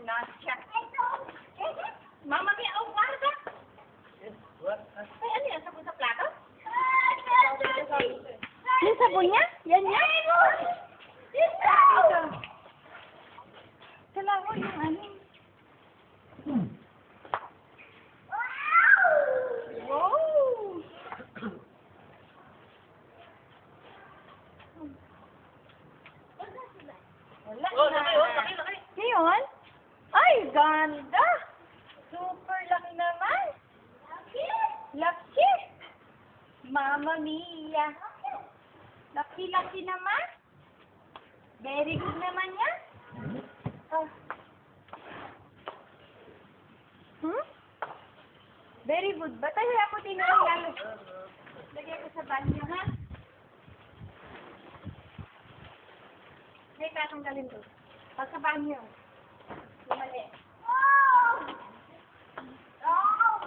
Nasya. Mama, may guarda. Ay, ano yan? Sabon sa plato? Yung sabon niya? Yan niya? Kailangan ko yung ano. Wow! Wala na. Laki. Ngayon? Ay, ganda! Super laki naman. Laki. Mama Mia. Laki naman. Very good naman yan. Oh. Hmm? Very good. Batay ako tinurong lalo. Lagay ko sa banyo, ha? May tatanggalin ko. Pag sa banyo. Lumali. Oh! Oh!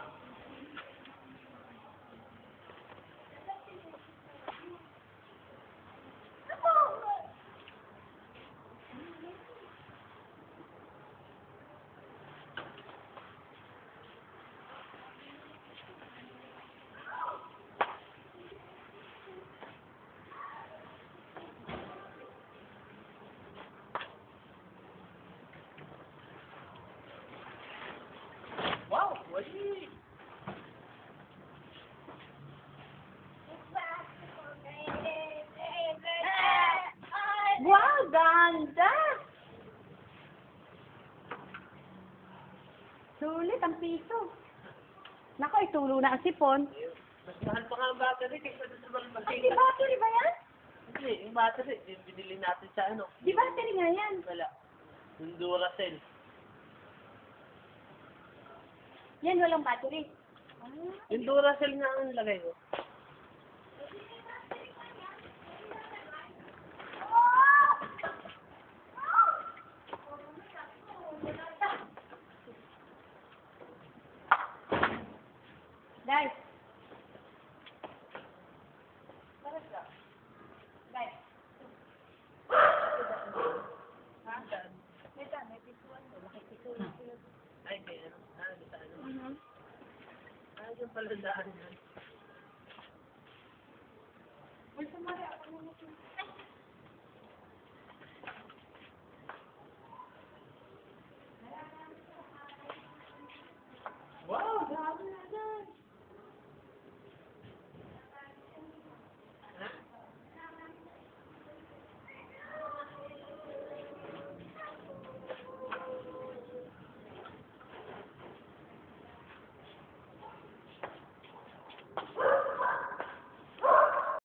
Wow, wali. Wow, ganda! Sulit ang piso. Nako, itulo na ang sipon. Mas mahal pa nga ang battery kaysa sa Ay, di battery ba yan? Hindi, yung battery, binili natin sa ano. Di battery nga yan. Wala. Yung Duracell. Yan, walang battery. Yung Duracell nga ang lagay ko. Guys. Ay, may ano. Sa ano. Mhm. Yung pala daan yan. Ay, sumari ako naman.